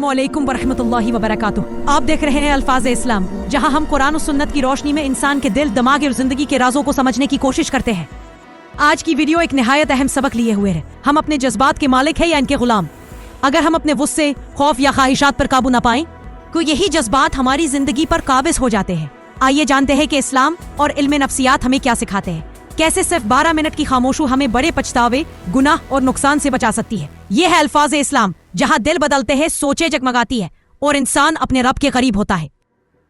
अस्सलामुअलैकुम वरहमतुल्लाहि वबरकातुहू। आप देख रहे हैं अल्फाज़ इस्लाम, जहां हम कुरान और सुन्नत की रोशनी में इंसान के दिल, दिमाग और जिंदगी के राजों को समझने की कोशिश करते हैं। आज की वीडियो एक निहायत अहम सबक लिए हुए है। हम अपने जज्बात के मालिक हैं या इनके गुलाम? अगर हम अपने गुस्से, खौफ या ख्वाहिशात पर काबू न पाएं तो यही जज्बात हमारी जिंदगी पर काबिज हो जाते हैं। आइए जानते हैं कि इस्लाम और इल्म नफ्सियात हमें क्या सिखाते हैं। कैसे सिर्फ 12 मिनट की खामोशी हमें बड़े पछतावे, गुनाह और नुकसान से बचा सकती है। ये है अल्फाज़ इस्लाम, जहाँ दिल बदलते हैं, सोचे जगमगाती है और इंसान अपने रब के करीब होता है।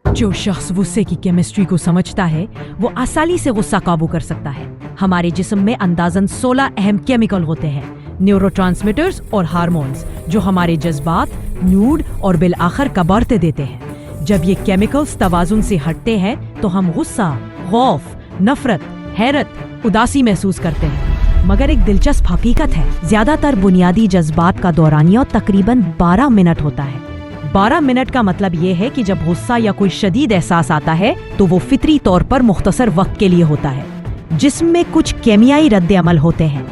जो शख्स गुस्से की केमिस्ट्री को समझता है वो आसानी से गुस्सा काबू कर सकता है। हमारे जिस्म में अंदाजन 16 अहम केमिकल होते हैं, न्यूरोट्रांसमीटर्स और हार्मोन्स, जो हमारे जज्बात, मूड और बिल आखिर का बढ़ते देते हैं। जब ये केमिकल्स तवाजुन से हटते हैं तो हम गुस्सा, खौफ, नफरत, हैरत, उदासी महसूस करते हैं। मगर एक दिलचस्प हकीकत है, ज्यादातर बुनियादी जज्बात का दौरानिया तकरीबन 12 मिनट होता है। 12 मिनट का मतलब ये है कि जब गुस्सा या कोई शदीद एहसास आता है तो वो फितरी तौर पर मुख्तसर वक्त के लिए होता है। जिस्म में कुछ केमियाई रद्द अमल होते हैं,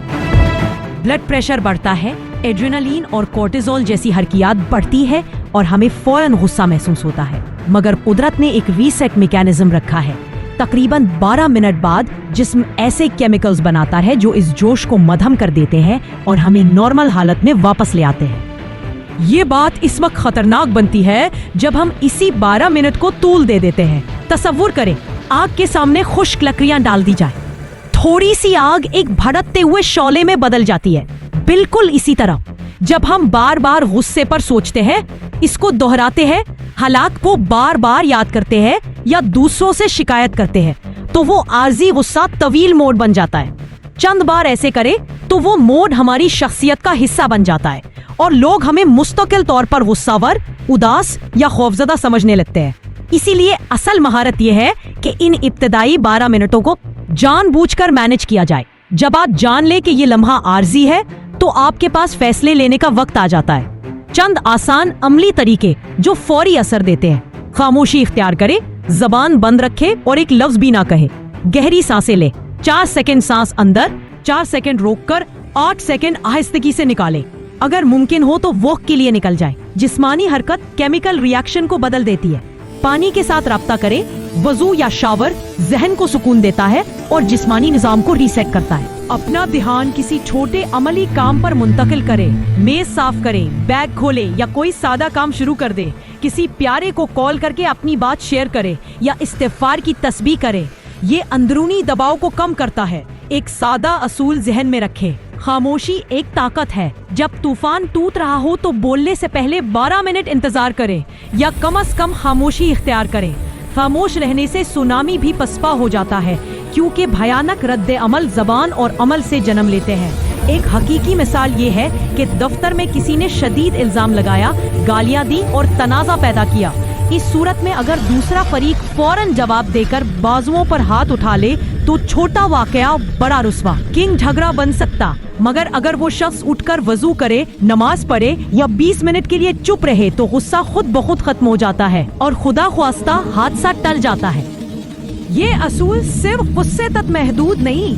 ब्लड प्रेशर बढ़ता है, एड्रेनलिन और कोर्टिजोल जैसी हरकियात बढ़ती है और हमें फौरन गुस्सा महसूस होता है। मगर कुदरत ने एक रीसेट मैकेनिज्म रखा है। तकरीबन 12 मिनट बाद जिस्म ऐसे केमिकल्स बनाता है जो इस जोश को मद्धम कर देते हैं और हमें नॉर्मल हालत में वापस ले आते हैं। ये बात इस वक्त खतरनाक बनती है जब हम इसी 12 मिनट को तूल दे देते हैं। तसव्वुर करें, आग के सामने खुश्क लकड़ियां डाल दी जाए, थोड़ी सी आग एक भड़कते हुए शौले में बदल जाती है। बिल्कुल इसी तरह जब हम बार बार गुस्से पर सोचते हैं, इसको दोहराते हैं, हालात को बार बार याद करते हैं या दूसरों से शिकायत करते हैं, तो वो आर्जी गुस्सा तवील मोड बन जाता है। चंद बार ऐसे करें तो वो मोड हमारी शख्सियत का हिस्सा बन जाता है और लोग हमें मुस्तकिल तौर पर गुस्सावर, उदास या खौफजदा समझने लगते हैं। इसीलिए असल महारत यह है कि इन इब्तदाई 12 मिनटों को जानबूझकर मैनेज किया जाए। जब आप जान ले कि ये लम्हा आर्जी है तो आपके पास फैसले लेने का वक्त आ जाता है। चंद आसान अमली तरीके जो फौरी असर देते हैं। खामोशी इख्तियार करे, जबान बंद रखे और एक लफ्ज भी ना कहे। गहरी सांसें ले, 4 सेकंड सांस अंदर, 4 सेकंड रोककर 8 सेकंड आहिस्तगी से निकाले। अगर मुमकिन हो तो वॉक के लिए निकल जाए। जिस्मानी हरकत केमिकल रिएक्शन को बदल देती है। पानी के साथ राब्ता करें। वजू या शावर जहन को सुकून देता है और जिस्मानी निजाम को रीसेट करता है। अपना ध्यान किसी छोटे अमली काम पर मुंतकिल करें। मेज साफ करें, बैग खोले या कोई सादा काम शुरू कर दे। किसी प्यारे को कॉल करके अपनी बात शेयर करे या इस्तिग़फ़ार की तस्बीह करे। ये अंदरूनी दबाव को कम करता है। एक सादा असूल जहन में रखें, खामोशी एक ताकत है। जब तूफान टूट रहा हो तो बोलने से पहले 12 मिनट इंतजार करें या कम से कम खामोशी इख्तियार करें। खामोश रहने से सुनामी भी पसपा हो जाता है, क्योंकि भयानक रद्द अमल जबान और अमल से जन्म लेते हैं। एक हकीकी मिसाल ये है कि दफ्तर में किसी ने शदीद इल्जाम लगाया, गालियां दी और तनाज़ा पैदा किया। इस सूरत में अगर दूसरा फरीक फौरन जवाब देकर बाजुओं पर हाथ उठा ले तो छोटा वाकया बड़ा रुस्वा, किंग झगड़ा बन सकता। मगर अगर वो शख्स उठकर वजू करे, नमाज पढ़े या 20 मिनट के लिए चुप रहे तो गुस्सा खुद ब खुद खत्म हो जाता है और खुदा ख्वास्ता हादसा टल जाता है। ये असूल सिर्फ गुस्से तक महदूद नहीं,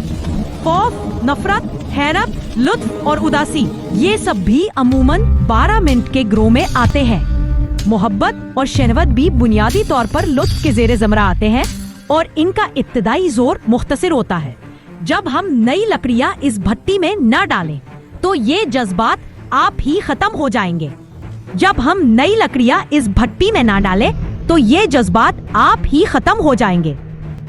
खौफ, नफरत, हैरत, लुत्फ और उदासी, ये सब भी अमूमन 12 मिनट के ग्रो में आते हैं। मोहब्बत और शहवत भी बुनियादी तौर पर लुत्फ के ज़ेरे ज़मरा आते हैं और इनका इब्तदाई जोर मुख्तसर होता है। जब हम नई लकड़ियां इस भट्टी में न डालें तो ये जज्बात आप ही खत्म हो जाएंगे। जब हम नई लकड़ियां इस भट्टी में न डालें तो ये जज्बात आप ही खत्म हो जाएंगे।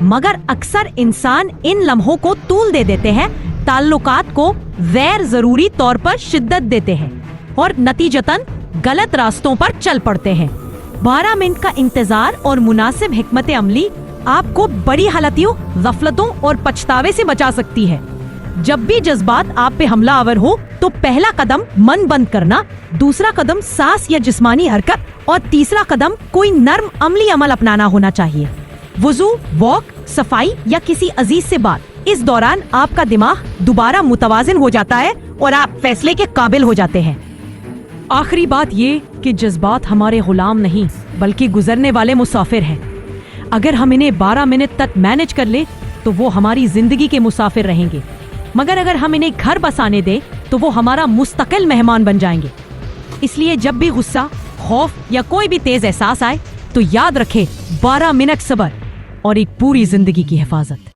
मगर अक्सर इंसान इन लम्हों को तूल दे देते हैं, ताल्लुकात को गैर जरूरी तौर पर शिद्दत देते हैं और नतीजतन गलत रास्तों पर चल पड़ते हैं। 12 मिनट का इंतजार और मुनासिब हिकमत अमली आपको बड़ी हालतियों, गफलतों और पछतावे से बचा सकती है। जब भी जज्बात आप पे हमला आवर हो तो पहला कदम मन बंद करना, दूसरा कदम सांस या जिस्मानी हरकत और तीसरा कदम कोई नर्म अमली अमल अपनाना होना चाहिए। वुजू, वॉक, सफाई या किसी अजीज से बात। इस दौरान आपका दिमाग दोबारा मुतवाजिन हो जाता है और आप फैसले के काबिल हो जाते हैं। आखिरी बात ये कि जज्बात हमारे गुलाम नहीं बल्कि गुजरने वाले मुसाफिर हैं। अगर हम इन्हें 12 मिनट तक मैनेज कर ले तो वो हमारी जिंदगी के मुसाफिर रहेंगे, मगर अगर हम इन्हें घर बसाने दें तो वो हमारा मुस्तकिल मेहमान बन जाएंगे। इसलिए जब भी गुस्सा, खौफ या कोई भी तेज एहसास आए तो याद रखे 12 मिनट सब्र और एक पूरी जिंदगी की हिफाजत।